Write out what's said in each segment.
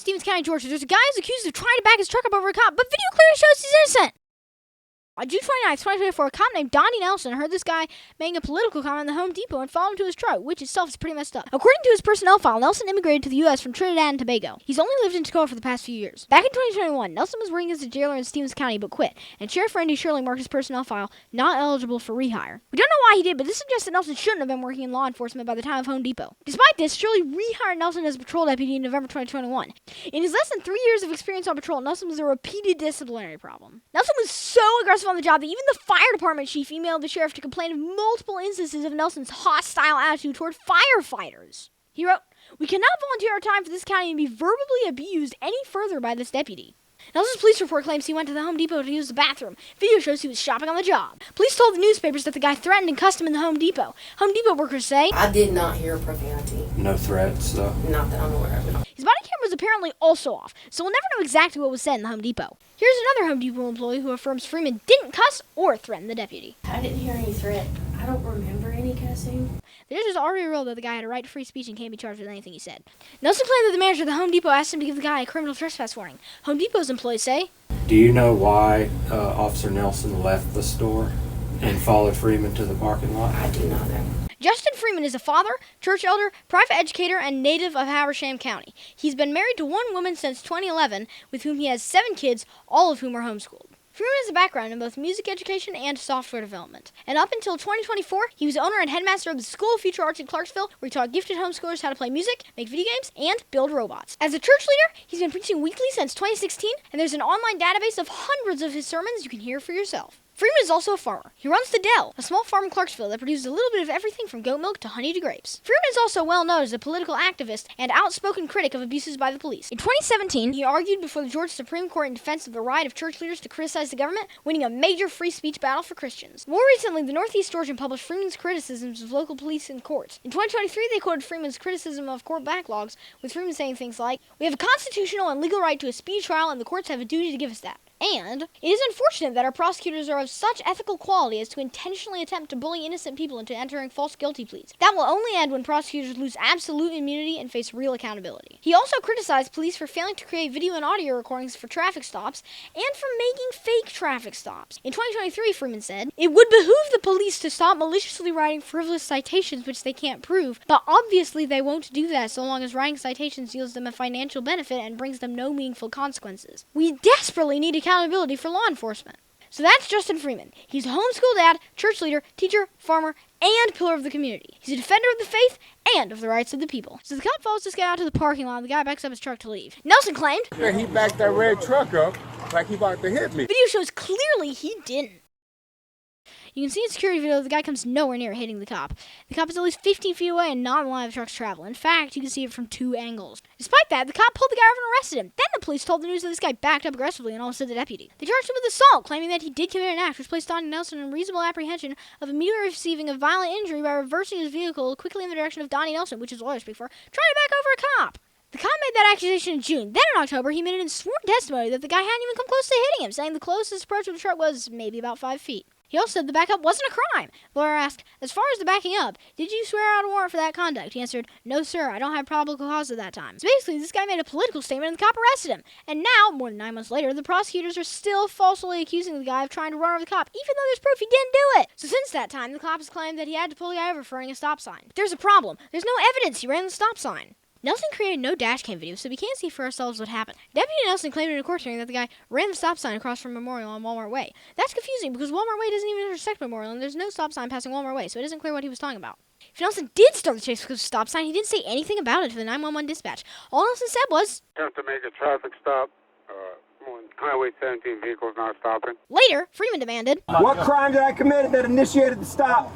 Stevens County, Georgia, there's a guy who's accused of trying to back his truck up over a cop, but video clearly shows he's innocent. On June 29, 2024, a cop named Dondi Nelson heard this guy making a political comment in the Home Depot and followed him to his truck, which itself is pretty messed up. According to his personnel file, Nelson immigrated to the U.S. from Trinidad and Tobago. He's only lived in Toccoa for the past few years. Back in 2021, Nelson was working as a jailer in Stevens County but quit, and Sheriff Randy Shirley marked his personnel file not eligible for rehire. We don't know why he did, but this suggests that Nelson shouldn't have been working in law enforcement by the time of Home Depot. Despite this, Shirley rehired Nelson as a patrol deputy in November 2021. In his less than 3 years of experience on patrol, Nelson was a repeated disciplinary problem. Nelson was so aggressive on the job that even the fire department chief emailed the sheriff to complain of multiple instances of Nelson's hostile attitude toward firefighters. He wrote, "We cannot volunteer our time for this county and be verbally abused any further by this deputy." Nelson's police report claims he went to the Home Depot to use the bathroom. Video shows he was shopping on the job. Police told the newspapers that the guy threatened and cussed him in the Home Depot. Home Depot workers say, "I did not hear profanity. No threats, though. Not that I'm aware of it." His body camera was apparently also off, so we'll never know exactly what was said in the Home Depot. Here's another Home Depot employee who affirms Freeman didn't cuss or threaten the deputy. "I didn't hear any threat. I don't remember any cussing." The judge has already ruled that the guy had a right to free speech and can't be charged with anything he said. Nelson claimed that the manager of the Home Depot asked him to give the guy a criminal trespass warning. Home Depot's employees say, Do you know why Officer Nelson left the store and followed Freeman to the parking lot? "I do not know." Justin Freeman is a father, church elder, private educator, and native of Habersham County. He's been married to one woman since 2011, with whom he has 7 kids, all of whom are homeschooled. Freeman has a background in both music education and software development. And up until 2024, he was owner and headmaster of the School of Future Arts in Clarksville, where he taught gifted homeschoolers how to play music, make video games, and build robots. As a church leader, he's been preaching weekly since 2016, and there's an online database of hundreds of his sermons you can hear for yourself. Freeman is also a farmer. He runs The Dell, a small farm in Clarksville that produces a little bit of everything from goat milk to honey to grapes. Freeman is also well known as a political activist and outspoken critic of abuses by the police. In 2017, he argued before the Georgia Supreme Court in defense of the right of church leaders to criticize the government, winning a major free speech battle for Christians. More recently, the Northeast Georgian published Freeman's criticisms of local police and courts. In 2023, they quoted Freeman's criticism of court backlogs, with Freeman saying things like, "We have a constitutional and legal right to a speedy trial, and the courts have a duty to give us that." And it is unfortunate that our prosecutors are of such ethical quality as to intentionally attempt to bully innocent people into entering false guilty pleas. That will only end when prosecutors lose absolute immunity and face real accountability. He also criticized police for failing to create video and audio recordings for traffic stops and for making fake traffic stops. In 2023, Freeman said, "It would behoove the police to stop maliciously writing frivolous citations which they can't prove, but obviously they won't do that so long as writing citations yields them a financial benefit and brings them no meaningful consequences. We desperately need accountability for law enforcement." So that's Justin Freeman. He's a homeschool dad, church leader, teacher, farmer, and pillar of the community. He's a defender of the faith and of the rights of the people. So the cop follows this guy out to the parking lot and the guy backs up his truck to leave. Nelson claimed, "Yeah, he backed that red truck up like he about to hit me." Video shows clearly he didn't. You can see in security video the guy comes nowhere near hitting the cop. The cop is at least 15 feet away and not in the line of truck's travel. In fact, you can see it from 2 angles. Despite that, the cop pulled the guy over and arrested him. Then the police told the news that this guy backed up aggressively and almost hit the deputy. They charged him with assault, claiming that he did commit an act which placed Dondi Nelson in reasonable apprehension of immediately receiving a violent injury by reversing his vehicle quickly in the direction of Dondi Nelson, which his lawyers speak for, trying to back over a cop. The cop made that accusation in June. Then in October, he made it in sworn testimony that the guy hadn't even come close to hitting him, saying the closest approach of the truck was maybe about 5 feet. He also said the backup wasn't a crime. The lawyer asked, "As far as the backing up, did you swear out a warrant for that conduct?" He answered, "No, sir, I don't have probable cause at that time." So basically, this guy made a political statement and the cop arrested him. And now, more than 9 months later, the prosecutors are still falsely accusing the guy of trying to run over the cop, even though there's proof he didn't do it. So since that time, the cop has claimed that he had to pull the guy over for running a stop sign. But there's a problem. There's no evidence he ran the stop sign. Nelson created no dash cam video, so we can't see for ourselves what happened. Deputy Nelson claimed in a court hearing that the guy ran the stop sign across from Memorial on Walmart Way. That's confusing because Walmart Way doesn't even intersect Memorial, and there's no stop sign passing Walmart Way, so it isn't clear what he was talking about. If Nelson did start the chase because of the stop sign, he didn't say anything about it to the 911 dispatch. All Nelson said was, "Attempt to make a traffic stop on Highway 17, vehicles not stopping." Later, Freeman demanded, "What crime did I commit that initiated the stop?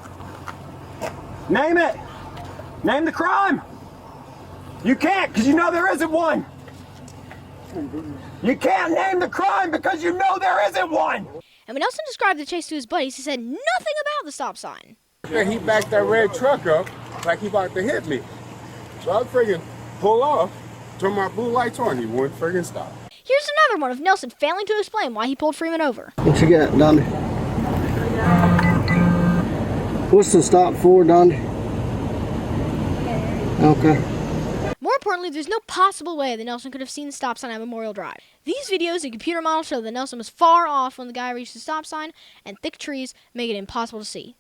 Name it. Name the crime." "You can't, because you know there isn't one. You can't name the crime because you know there isn't one." And when Nelson described the chase to his buddies, he said nothing about the stop sign. "Yeah, he backed that red truck up like he about to hit me. So I friggin' pull off, turn my blue lights on, he wouldn't friggin' stop." Here's another one of Nelson failing to explain why he pulled Freeman over. "What you got, Dondi? What's the stop for, Dondi?" "Okay." More importantly, there's no possible way that Nelson could have seen the stop sign at Memorial Drive. These videos and computer models show that Nelson was far off when the guy reached the stop sign, and thick trees make it impossible to see.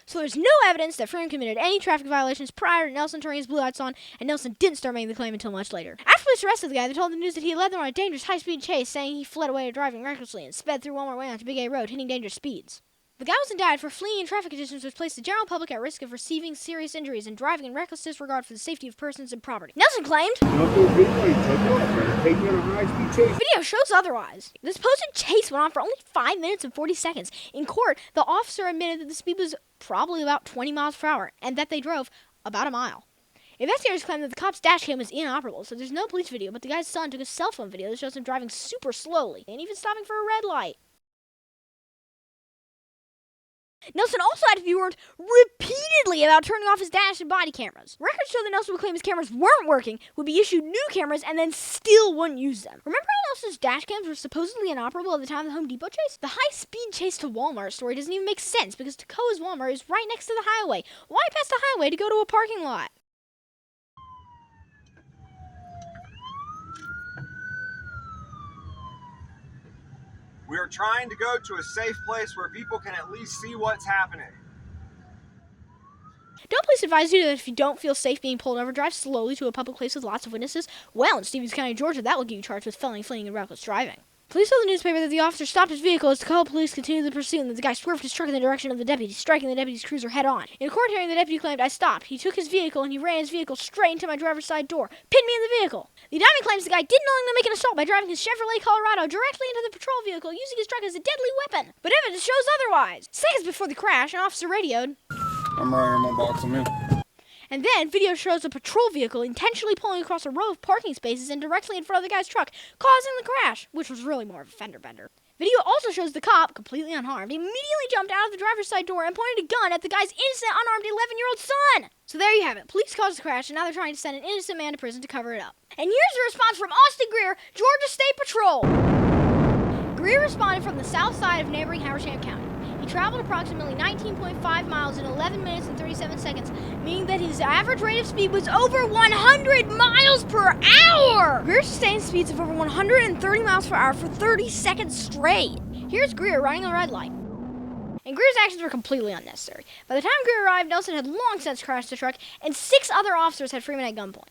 So there's no evidence that Freeman committed any traffic violations prior to Nelson turning his blue lights on, and Nelson didn't start making the claim until much later. After police arrested the guy, they told the news that he led them on a dangerous high-speed chase, saying he fled away driving recklessly and sped through Walmart Way onto Big A Road, hitting dangerous speeds. The guy was indicted for fleeing in traffic conditions which placed the general public at risk of receiving serious injuries and driving in reckless disregard for the safety of persons and property. Nelson claimed, video shows otherwise. The supposed chase went on for only 5 minutes and 40 seconds. In court, the officer admitted that the speed was probably about 20 miles per hour and that they drove about a mile. Investigators claim that the cop's dash cam was inoperable, so there's no police video, but the guy's son took a cell phone video that shows him driving super slowly and even stopping for a red light. Nelson also had to be warned repeatedly about turning off his dash and body cameras. Records show that Nelson would claim his cameras weren't working, would be issued new cameras, and then still wouldn't use them. Remember how Nelson's dash cams were supposedly inoperable at the time of the Home Depot chase? The high-speed chase to Walmart story doesn't even make sense because Toccoa's Walmart is right next to the highway. Why pass the highway to go to a parking lot? We are trying to go to a safe place where people can at least see what's happening. Don't police advise you that if you don't feel safe being pulled over, drive slowly to a public place with lots of witnesses? Well, in Stevens County, Georgia, that will get you charged with felony fleeing and reckless driving. Police told the newspaper that the officer stopped his vehicle as Toccoa police continued the pursuit and that the guy swerved his truck in the direction of the deputy, striking the deputy's cruiser head on. In a court hearing, the deputy claimed, "I stopped. He took his vehicle and he ran his vehicle straight into my driver's side door, pinned me in the vehicle." The indictment claims the guy did knowingly make an assault by driving his Chevrolet Colorado directly into the patrol vehicle, using his truck as a deadly weapon. But evidence shows otherwise. Seconds before the crash, an officer radioed, I'm right here, I'm gonna box him in. and then video shows a patrol vehicle intentionally pulling across a row of parking spaces and directly in front of the guy's truck, causing the crash, which was really more of a fender bender. Video also shows the cop, completely unharmed, immediately jumped out of the driver's side door and pointed a gun at the guy's innocent, unarmed 11-year-old son. So there you have it. Police caused the crash, and now they're trying to send an innocent man to prison to cover it up. And here's the response from Austin Greer, Georgia State Patrol. Greer responded from the south side of neighboring Habersham County. He traveled approximately 19.5 miles in 11 minutes and 37 seconds, meaning that his average rate of speed was over 100 miles per hour! Greer sustained speeds of over 130 miles per hour for 30 seconds straight. Here's Greer running a red light. And Greer's actions were completely unnecessary. By the time Greer arrived, Nelson had long since crashed the truck, and 6 other officers had Freeman at gunpoint.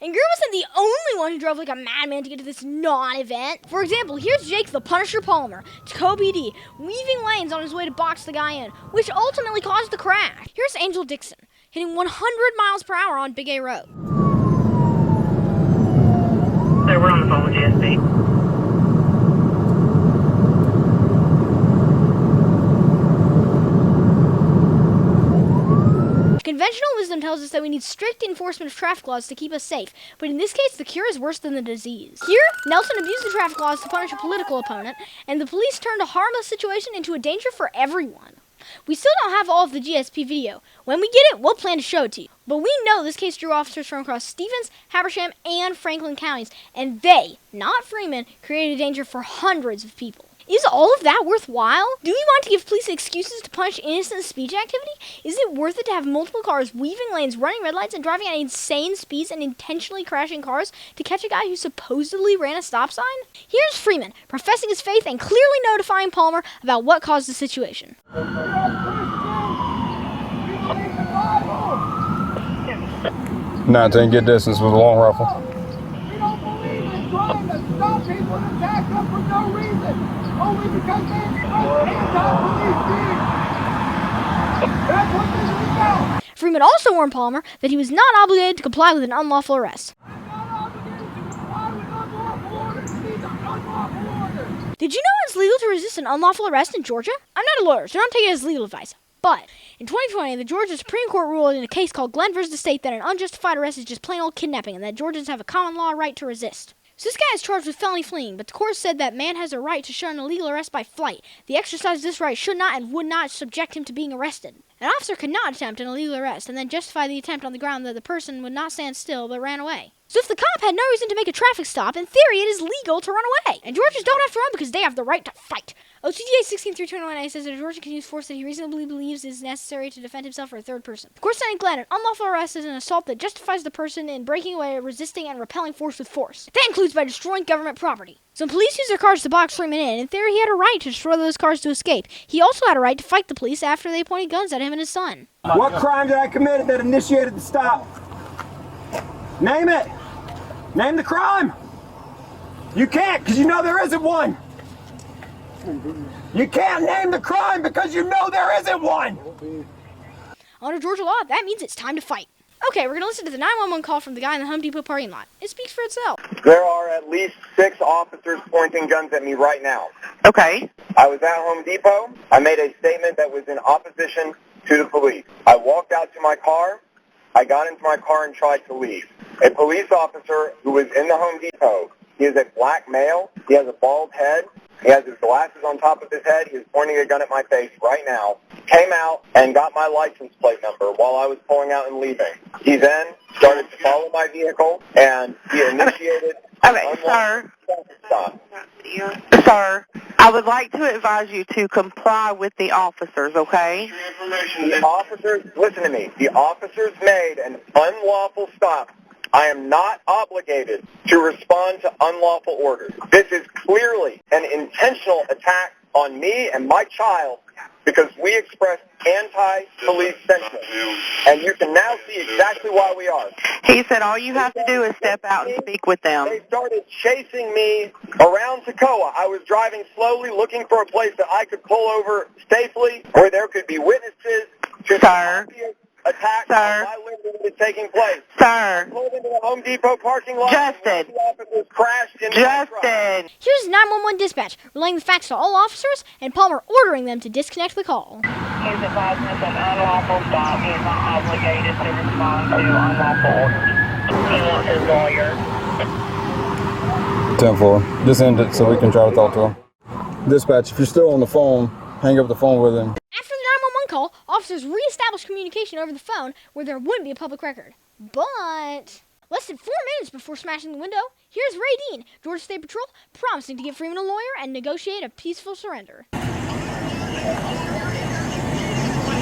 And Greer wasn't the only one who drove like a madman to get to this non-event. For example, here's Jake the Punisher Palmer, Toccoa PD, weaving lanes on his way to box the guy in, which ultimately caused the crash. Here's Angel Dixon, hitting 100 miles per hour on Big A Road. Sir, we're on the phone with GSP. Conventional wisdom tells us that we need strict enforcement of traffic laws to keep us safe, but in this case, the cure is worse than the disease. Here, Nelson abused the traffic laws to punish a political opponent, and the police turned a harmless situation into a danger for everyone. We still don't have all of the GSP video. When we get it, we'll plan to show it to you. But we know this case drew officers from across Stevens, Habersham, and Franklin counties, and they, not Freeman, created danger for hundreds of people. Is all of that worthwhile? Do we want to give police excuses to punish innocent speech activity? Is it worth it to have multiple cars weaving lanes, running red lights, and driving at insane speeds and intentionally crashing cars to catch a guy who supposedly ran a stop sign? Here's Freeman, professing his faith and clearly notifying Palmer about what caused the situation. 19, get distance with a long rifle. We don't believe in trying to stop people and attack them for no reason. Only because they're anti-police beings. That's what this is about. Freeman also warned Palmer that he was not obligated to comply with an unlawful arrest. I'm not obligated to comply with unlawful orders. These are unlawful orders. Did you know it's legal to resist an unlawful arrest in Georgia? I'm not a lawyer, so don't take it as legal advice. But in 2020, the Georgia Supreme Court ruled in a case called Glenn v. State that an unjustified arrest is just plain old kidnapping and that Georgians have a common law right to resist. So this guy is charged with felony fleeing, but the court said that man has a right to shun an illegal arrest by flight. The exercise of this right should not and would not subject him to being arrested. An officer could not attempt an illegal arrest and then justify the attempt on the ground that the person would not stand still but ran away. So if the cop had no reason to make a traffic stop, in theory it is legal to run away. And Georgians don't have to run because they have the right to fight. OCGA 16-321A says that a Georgian can use force that he reasonably believes is necessary to defend himself or a third person. Of course, in Glenn, an unlawful arrest is an assault that justifies the person in breaking away, resisting, and repelling force with force. That includes by destroying government property. So when police used their cars to box Freeman in theory he had a right to destroy those cars to escape. He also had a right to fight the police after they pointed guns at him and his son. What crime did I commit that initiated the stop? Name it. Name the crime. You can't, because you know there isn't one. You can't name the crime because you know there isn't one. Under Georgia law, that means it's time to fight. Okay, we're going to listen to the 911 call from the guy in the Home Depot parking lot. It speaks for itself. There are at least 6 officers pointing guns at me right now. Okay. I was at Home Depot. I made a statement that was in opposition to the police. I walked out to my car. I got into my car and tried to leave. A police officer who was in the Home Depot, he is a black male. He has a bald head. He has his glasses on top of his head. He is pointing a gun at my face right now. Came out and got my license plate number while I was pulling out and leaving. He then started to follow my vehicle, and he initiated Okay, sir. stop. Sir, I would like to advise you to comply with the officers, okay? The officers, listen to me, the officers made an unlawful stop. I am not obligated to respond to unlawful orders. This is clearly an intentional attack on me and my child because we expressed anti-police sentiment. And you can now see exactly why we are. He said all you have to do is step out and speak with them. They started chasing me around Toccoa. I was driving slowly looking for a place that I could pull over safely where there could be witnesses to the obvious attack on my liberty taking place. Sir. I pulled into the Home Depot parking lot. Justin. The officers crashed into my truck. Here's 911 dispatch, relaying the facts to all officers, and Palmer ordering them to disconnect the call. He's advising us an unlawful stop. He is not obligated to respond to unlawful orders. He wants his lawyer. 10-4. Just end it so we can try to talk to him. Dispatch, if you're still on the phone, hang up the phone with him. After the 911 call, officers re-established communication over the phone where there wouldn't be a public record. But less than 4 minutes before smashing the window, here's Ray Dean, Georgia State Patrol, promising to give Freeman a lawyer and negotiate a peaceful surrender.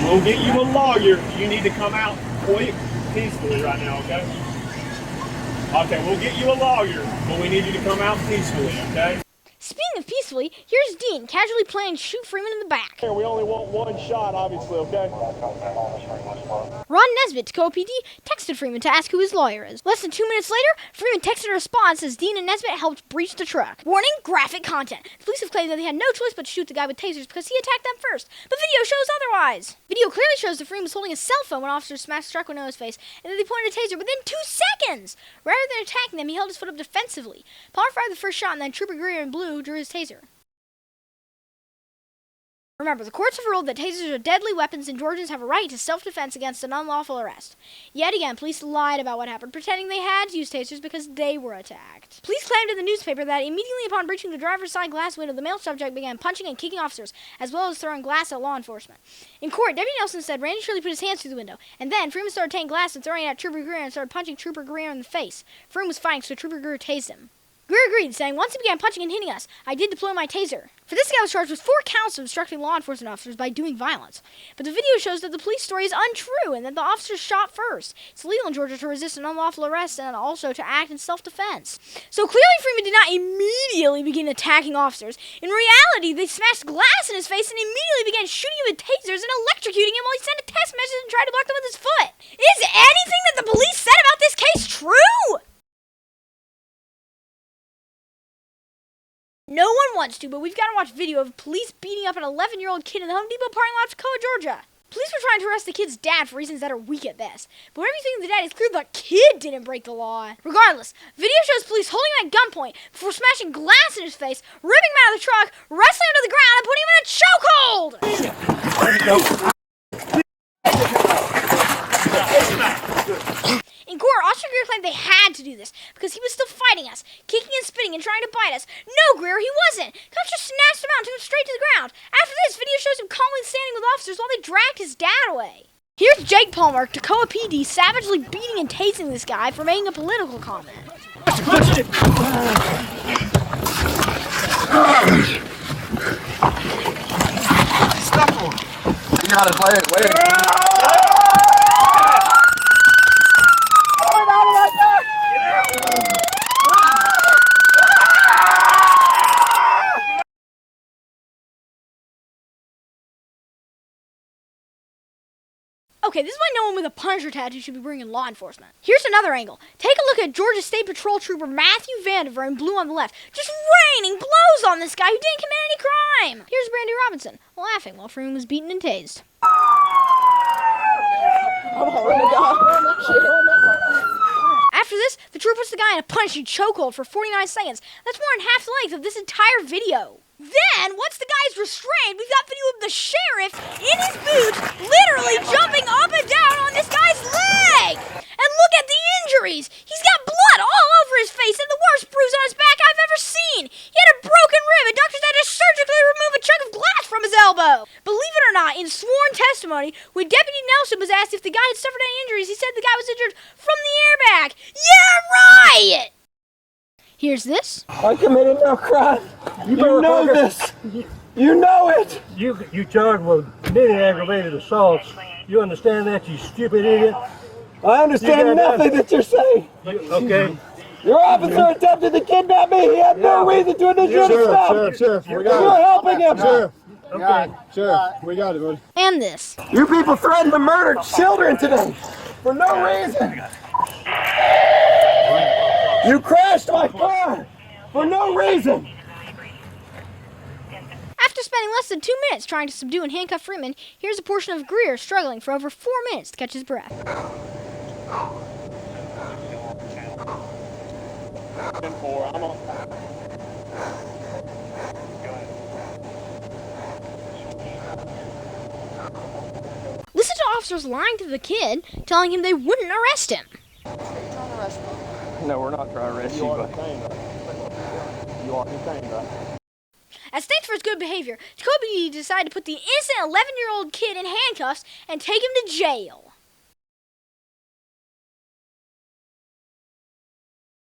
We'll get you a lawyer. You need to come out quick, peacefully right now, okay? Okay, we'll get you a lawyer, but we need you to come out peacefully, okay? Speaking of peacefully, here's Dean casually planning to shoot Freeman in the back. We only want one shot, obviously, okay? Ron Nesbitt, Toccoa PD, texted Freeman to ask who his lawyer is. Less than 2 minutes later, Freeman texted a response as Dean and Nesbitt helped breach the truck. Warning, graphic content. The police have claimed that they had no choice but to shoot the guy with tasers because he attacked them first, but video shows otherwise. Video clearly shows that Freeman was holding a cell phone when officers smashed the truck window in his face, and that they pointed a taser within 2 seconds. Rather than attacking them, he held his foot up defensively. Palmer fired the first shot, and then Trooper Greer in blue drew his taser. Remember, the courts have ruled that tasers are deadly weapons and Georgians have a right to self-defense against an unlawful arrest. Yet again, police lied about what happened, pretending they had to use tasers because they were attacked. Police claimed in the newspaper that immediately upon breaching the driver's side glass window, the male subject began punching and kicking officers, as well as throwing glass at law enforcement. In court, Deputy Nelson said Randy Shirley put his hands through the window, and then Freeman started taking glass and throwing it at Trooper Greer and started punching Trooper Greer in the face. Freeman was fighting, so Trooper Greer tased him. Greer agreed, saying, "Once he began punching and hitting us, I did deploy my taser." For this, guy was charged with 4 counts of obstructing law enforcement officers by doing violence. But the video shows that the police story is untrue and that the officers shot first. It's illegal in Georgia to resist an unlawful arrest and also to act in self-defense. So clearly Freeman did not immediately begin attacking officers. In reality, they smashed glass in his face and immediately began shooting him with tasers and electrocuting him while he sent a text message and tried to block them with his foot. Is anything that the police said about this case true? No one wants to, but we've got to watch video of police beating up an 11-year-old kid in the Home Depot parking lot of Toccoa, Georgia. Police were trying to arrest the kid's dad for reasons that are weak at best. But whenever you think of the dad, it's clear the kid didn't break the law. Regardless, video shows police holding him at gunpoint before smashing glass in his face, ripping him out of the truck, wrestling him to the ground, and putting him in a chokehold! In court, Officer Greer claimed they had to do this because he was still fighting us, kicking and spitting and trying to bite us. No, Greer, he wasn't. Cops just snatched him out and took him straight to the ground. After this, video shows him calmly standing with officers while they dragged his dad away. Here's Jake Palmer, Toccoa PD, savagely beating and tasing this guy for making a political comment. You got his leg. Okay, this is why no one with a Punisher tattoo should be bringing law enforcement. Here's another angle. Take a look at Georgia State Patrol Trooper Matthew Vandiver in blue on the left, just raining blows on this guy who didn't commit any crime. Here's Brandy Robinson, laughing while Freeman was beaten and tased. After this, the troop puts the guy in a punishing chokehold for 49 seconds. That's more than half the length of this entire video. Then, once the guy's restrained, we've got video of the sheriff in his boots literally jumping up and down on this guy's leg! And look at the injuries! He's got blood all over his face and the worst bruise on his back I've ever seen! He had a broken rib and doctors had to surgically remove a chunk of glass from his elbow! Believe it or not, in sworn testimony, when Deputy Nelson was asked if the guy had suffered any injuries, he said the guy was injured from the airbag! Yeah, right! Here's this. I committed no crime. You know this. You know it. You charged with many aggravated assaults. You understand that, you stupid idiot? I understand nothing that you're saying. Okay. Your officer attempted to kidnap me. He had no reason to initiate a stop. Sheriff, we You're got helping him. Sheriff, Okay. Sheriff, we got it, buddy. And this. You people threatened to murder children today for no reason. You crashed my car for no reason. After spending less than 2 minutes trying to subdue and handcuff Freeman, here's a portion of Greer struggling for over 4 minutes to catch his breath. Listen to officers lying to the kid, telling him they wouldn't arrest him. No, we're not trying to arrest you, but you are detained, right? As thanks for his good behavior, Toccoa decided to put the innocent 11-year-old kid in handcuffs and take him to jail.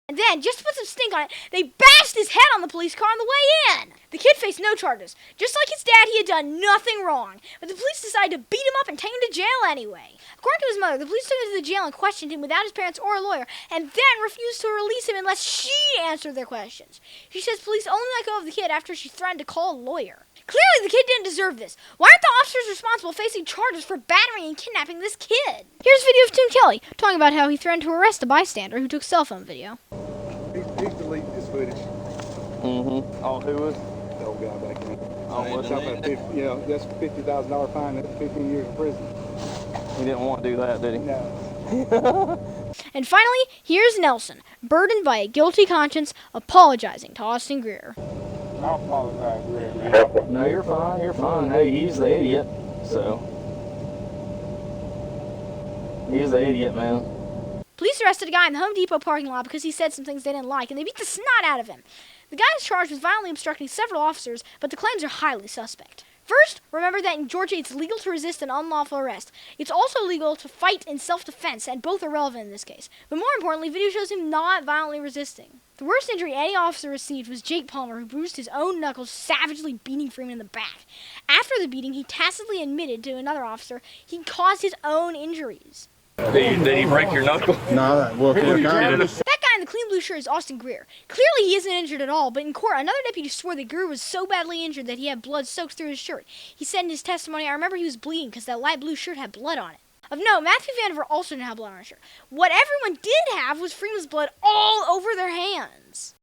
And then, just to put some stink on it, they bashed his head on the police car on the way in. The kid faced no charges. Just like his dad, he had done nothing wrong. But the police decided to beat him up and take him to jail anyway. According to his mother, the police took him to the jail and questioned him without his parents or a lawyer, and then refused to release him unless she answered their questions. She says police only let go of the kid after she threatened to call a lawyer. Clearly, the kid didn't deserve this. Why aren't the officers responsible facing charges for battering and kidnapping this kid? Here's a video of Tim Kelly talking about how he threatened to arrest a bystander who took cell phone video. He's deleting this footage. Mm-hmm. Oh, who was? The old guy back in. Oh, what's up? That's $50,000 fine. That's 15 years in prison. He didn't want to do that, did he? No. And finally, here's Nelson, burdened by a guilty conscience, apologizing to Austin Greer. I apologize, Greg. No, you're fine. You're fine. Hey, he's the idiot. So. He's the idiot, man. Police arrested a guy in the Home Depot parking lot because he said some things they didn't like, and they beat the snot out of him. The guy is charged with violently obstructing several officers, but the claims are highly suspect. First, remember that in Georgia it's legal to resist an unlawful arrest. It's also legal to fight in self-defense, and both are relevant in this case. But more importantly, video shows him not violently resisting. The worst injury any officer received was Jake Palmer, who bruised his own knuckles, savagely beating Freeman in the back. After the beating, he tacitly admitted to another officer he caused his own injuries. Did he break your knuckle? No, well, kind of. That guy in the clean blue shirt is Austin Greer. Clearly he isn't injured at all, but in court, another deputy swore that Greer was so badly injured that he had blood soaked through his shirt. He said in his testimony, "I remember he was bleeding because that light blue shirt had blood on it." Of note, Matthew Vandiver also didn't have blood on his shirt. What everyone did have was Freeman's blood all over their hands.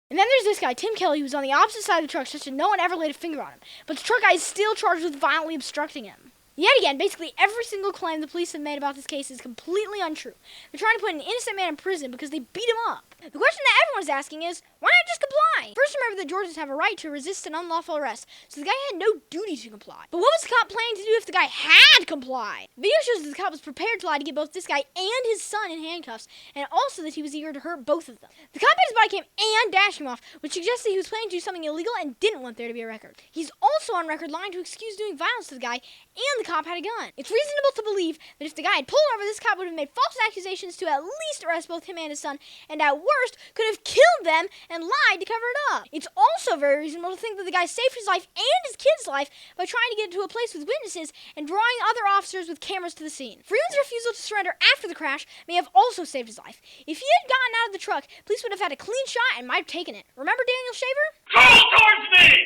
And then there's this guy, Tim Kelly, who's on the opposite side of the truck such that no one ever laid a finger on him. But the truck guy is still charged with violently obstructing him. Yet again, basically every single claim the police have made about this case is completely untrue. They're trying to put an innocent man in prison because they beat him up. The question that everyone's asking is, why not just comply? First, remember that Georgians have a right to resist an unlawful arrest, so the guy had no duty to comply. But what was the cop planning to do if the guy had complied? Video shows that the cop was prepared to lie to get both this guy and his son in handcuffs, and also that he was eager to hurt both of them. The cop had his body cam and dashed him off, which suggests that he was planning to do something illegal and didn't want there to be a record. He's also on record lying to excuse doing violence to the guy, and the the cop had a gun. It's reasonable to believe that if the guy had pulled over, this cop would have made false accusations to at least arrest both him and his son, and at worst, could have killed them and lied to cover it up. It's also very reasonable to think that the guy saved his life and his kid's life by trying to get to a place with witnesses and drawing other officers with cameras to the scene. Freeman's refusal to surrender after the crash may have also saved his life. If he had gotten out of the truck, police would have had a clean shot and might have taken it. Remember Daniel Shaver? Call towards me!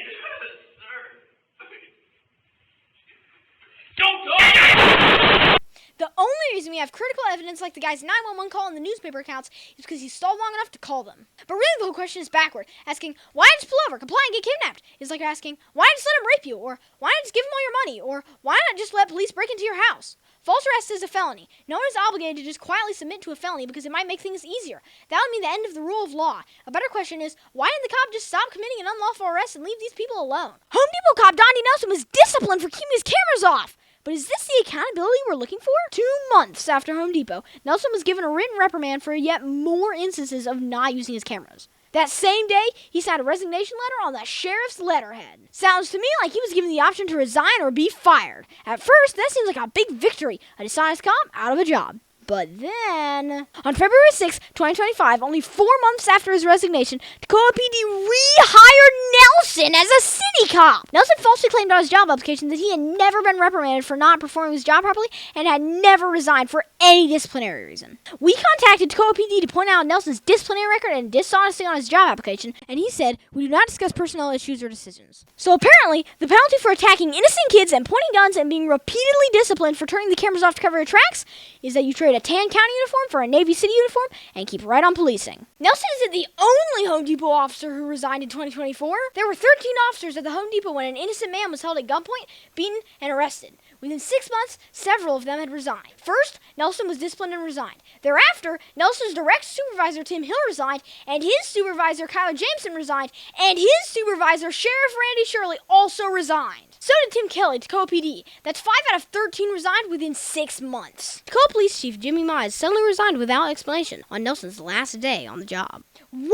Don't talk! The only reason we have critical evidence like the guy's 911 call and the newspaper accounts is because he stalled long enough to call them. But really the whole question is backward. Asking, why not just pull over, comply, and get kidnapped? Is like asking, why not just let him rape you? Or why not just give him all your money? Or why not just let police break into your house? False arrest is a felony. No one is obligated to just quietly submit to a felony because it might make things easier. That would mean the end of the rule of law. A better question is, why didn't the cop just stop committing an unlawful arrest and leave these people alone? Home Depot cop Dondi Nelson was disciplined for keeping his cameras off. But is this the accountability we're looking for? 2 months after Home Depot, Nelson was given a written reprimand for yet more instances of not using his cameras. That same day, he signed a resignation letter on the sheriff's letterhead. Sounds to me like he was given the option to resign or be fired. At first, that seems like a big victory. A dishonest cop out of a job. But then, on February 6, 2025, only 4 months after his resignation, Toccoa PD rehired Nelson as a city cop. Nelson falsely claimed on his job application that he had never been reprimanded for not performing his job properly and had never resigned for any disciplinary reason. We contacted Toccoa PD to point out Nelson's disciplinary record and dishonesty on his job application, and he said, "We do not discuss personnel issues or decisions." So apparently, the penalty for attacking innocent kids and pointing guns and being repeatedly disciplined for turning the cameras off to cover your tracks is that you trade a tan county uniform for a Navy City uniform and keep right on policing. Nelson isn't the only Home Depot officer who resigned in 2024. There were 13 officers at the Home Depot when an innocent man was held at gunpoint, beaten, and arrested. Within 6 months, several of them had resigned. First, Nelson was disciplined and resigned. Thereafter, Nelson's direct supervisor, Tim Hill, resigned, and his supervisor, Kyler Jameson, resigned, and his supervisor, Sheriff Randy Shirley, also resigned. So did Tim Kelly, Toccoa PD. That's 5 out of 13 resigned within 6 months. Toccoa Police Chief Jimmy Mize suddenly resigned without explanation on Nelson's last day on the job. 1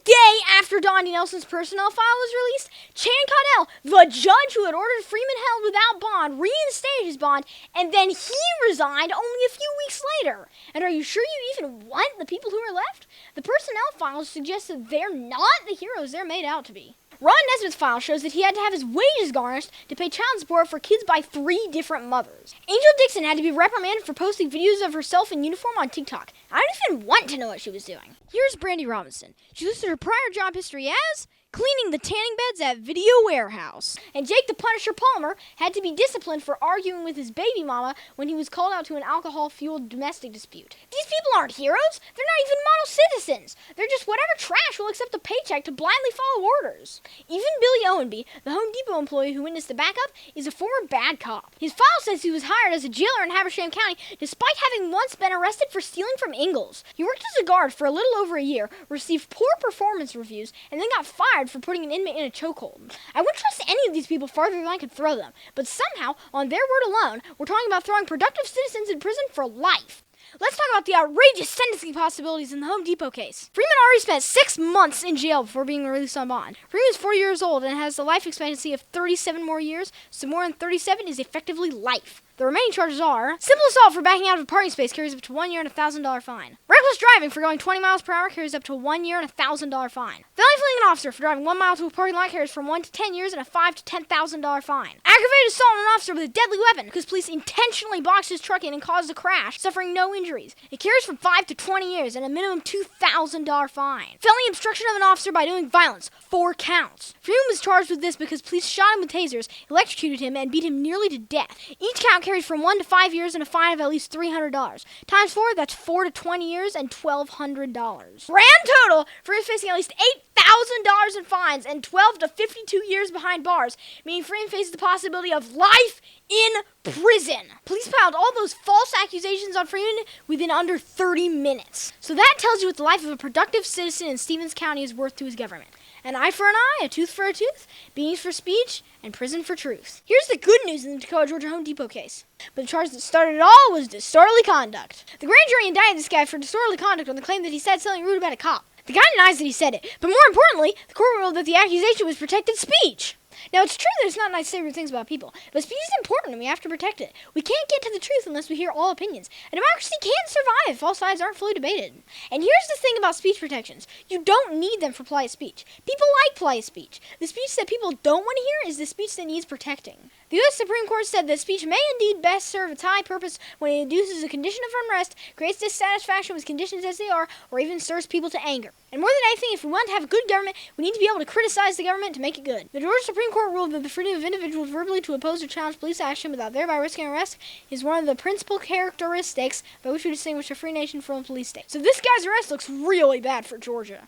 day after Dondi Nelson's personnel file was released, Chan Connell, the judge who had ordered Freeman held without bond, reinstated his bond, and then he resigned only a few weeks later. And are you sure you even want the people who are left? The personnel files suggest that they're not the heroes they're made out to be. Ron Nesbitt's file shows that he had to have his wages garnished to pay child support for kids by 3 different mothers. Angel Dixon had to be reprimanded for posting videos of herself in uniform on TikTok. I don't even want to know what she was doing. Here's Brandy Robinson. She listed her prior job history as cleaning the tanning beds at Video Warehouse. And Jake the Punisher Palmer had to be disciplined for arguing with his baby mama when he was called out to an alcohol-fueled domestic dispute. These people aren't heroes. They're not even model citizens. They're just whatever trash will accept a paycheck to blindly follow orders. Even Billy Owenby, the Home Depot employee who witnessed the backup, is a former bad cop. His file says he was hired as a jailer in Habersham County despite having once been arrested for stealing from Ingalls. He worked as a guard for a little over a year, received poor performance reviews, and then got fired for putting an inmate in a chokehold. I wouldn't trust any of these people farther than I could throw them, but somehow, on their word alone, we're talking about throwing productive citizens in prison for life. Let's talk about the outrageous sentencing possibilities in the Home Depot case. Freeman already spent 6 months in jail before being released on bond. Freeman is 40 years old and has a life expectancy of 37 more years, so more than 37 is effectively life. The remaining charges are simple assault for backing out of a parking space carries up to 1 year and a $1,000 fine. Reckless driving for going 20 miles per hour carries up to 1 year and a $1,000 fine. Felony fleeing an officer for driving 1 mile to a parking lot carries from 1 to 10 years and a $5,000 to $10,000 fine. Aggravated assault on an officer with a deadly weapon because police intentionally boxed his truck in and caused a crash, suffering no injuries. It carries from 5 to 20 years and a minimum $2,000 fine. Felony obstruction of an officer by doing violence, 4 counts. Freeman was charged with this because police shot him with tasers, electrocuted him, and beat him nearly to death. Each count carries from 1 to 5 years and a fine of at least $300. Times 4, that's 4 to 20 years and $1,200. Grand total, Freeman facing at least $8,000 in fines and 12 to 52 years behind bars, meaning Freeman faces the possibility of life in prison. Police piled all those false accusations on Freeman within under 30 minutes. So that tells you what the life of a productive citizen in Stevens County is worth to his government. An eye for an eye, a tooth for a tooth, beatings for speech, and prison for truth. Here's the good news in the Toccoa, Georgia Home Depot case. But the charge that started it all was disorderly conduct. The grand jury indicted this guy for disorderly conduct on the claim that he said something rude about a cop. The guy denies that he said it, but more importantly, the court ruled that the accusation was protected speech. Now, it's true that it's not nice to say rude things about people, but speech is important and we have to protect it. We can't get to the truth unless we hear all opinions. A democracy can't survive if all sides aren't fully debated. And here's the thing about speech protections. You don't need them for polite speech. People like polite speech. The speech that people don't want to hear is the speech that needs protecting. The U.S. Supreme Court said that speech may indeed best serve its high purpose when it induces a condition of unrest, creates dissatisfaction with conditions as they are, or even stirs people to anger. And more than anything, if we want to have a good government, we need to be able to criticize the government to make it good. The Georgia Supreme Court ruled that the freedom of individuals verbally to oppose or challenge police action without thereby risking arrest is one of the principal characteristics by which we distinguish a free nation from a police state. So this guy's arrest looks really bad for Georgia.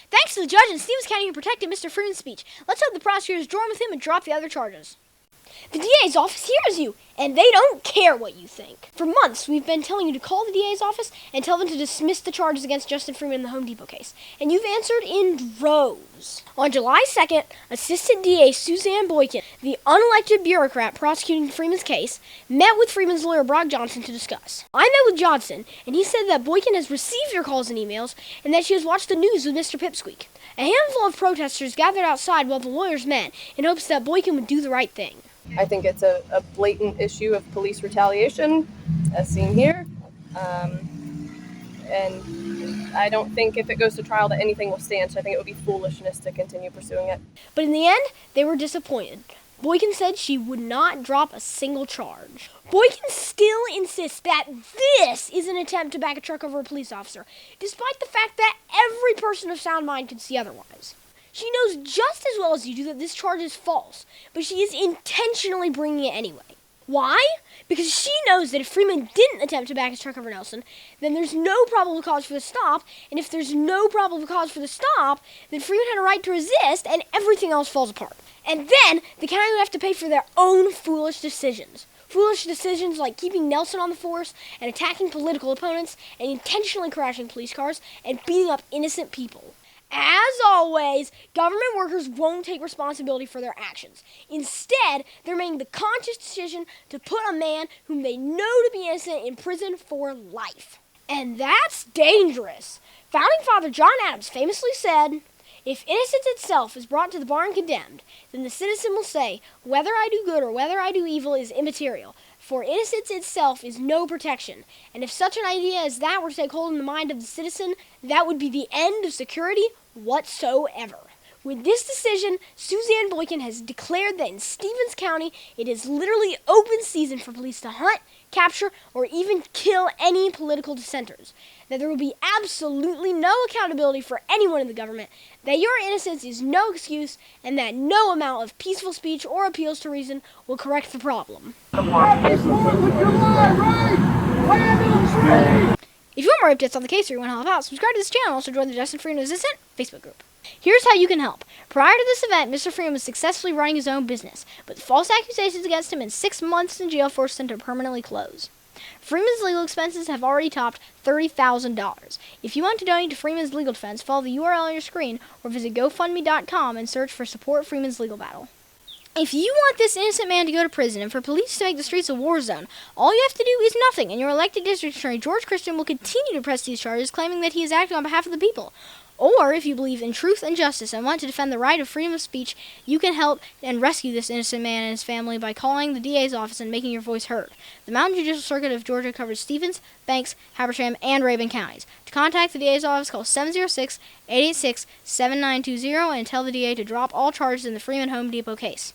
Thanks to the judge in Stevens County who protected Mr. Freeman's speech. Let's hope the prosecutors join with him and drop the other charges. The DA's office hears you, and they don't care what you think. For months, we've been telling you to call the DA's office and tell them to dismiss the charges against Justin Freeman in the Home Depot case. And you've answered in droves. On July 2nd, Assistant DA Suzanne Boykin, the unelected bureaucrat prosecuting Freeman's case, met with Freeman's lawyer Brock Johnson to discuss. I met with Johnson, and he said that Boykin has received your calls and emails, and that she has watched the news with Mr. Pipsqueak. A handful of protesters gathered outside while the lawyers met in hopes that Boykin would do the right thing. I think it's a blatant issue of police retaliation, as seen here. And I don't think if it goes to trial that anything will stand, so I think it would be foolishness to continue pursuing it. But in the end, they were disappointed. Boykin said she would not drop a single charge. Boykin still insists that this is an attempt to back a truck over a police officer, despite the fact that every person of sound mind can see otherwise. She knows just as well as you do that this charge is false, but she is intentionally bringing it anyway. Why? Because she knows that if Freeman didn't attempt to back his truck over Nelson, then there's no probable cause for the stop, and if there's no probable cause for the stop, then Freeman had a right to resist, and everything else falls apart. And then the county would have to pay for their own foolish decisions. Foolish decisions like keeping Nelson on the force, and attacking political opponents, and intentionally crashing police cars, and beating up innocent people. As always, government workers won't take responsibility for their actions. Instead, they're making the conscious decision to put a man whom they know to be innocent in prison for life. And that's dangerous. Founding Father John Adams famously said, "If innocence itself is brought to the bar and condemned, then the citizen will say, whether I do good or whether I do evil is immaterial. For innocence itself is no protection, and if such an idea as that were to take hold in the mind of the citizen, that would be the end of security whatsoever." With this decision, Suzanne Boykin has declared that in Stevens County, it is literally open season for police to hunt, capture, or even kill any political dissenters. That there will be absolutely no accountability for anyone in the government, that your innocence is no excuse, and that no amount of peaceful speech or appeals to reason will correct the problem. If you want more updates on the case or you want to help out, subscribe to this channel and also join the Justin Freeman Assistant Facebook group. Here's how you can help. Prior to this event, Mr. Freeman was successfully running his own business, but false accusations against him and 6 months in jail forced him to permanently close. Freeman's legal expenses have already topped $30,000. If you want to donate to Freeman's legal defense, follow the URL on your screen or visit GoFundMe.com and search for Support Freeman's Legal Battle. If you want this innocent man to go to prison and for police to make the streets a war zone, all you have to do is nothing, and your elected district attorney, George Christian, will continue to press these charges, claiming that he is acting on behalf of the people. Or, if you believe in truth and justice and want to defend the right of freedom of speech, you can help and rescue this innocent man and his family by calling the DA's office and making your voice heard. The Mountain Judicial Circuit of Georgia covers Stevens, Banks, Habersham, and Rabun counties. To contact the DA's office, call 706-886-7920 and tell the DA to drop all charges in the Freeman Home Depot case.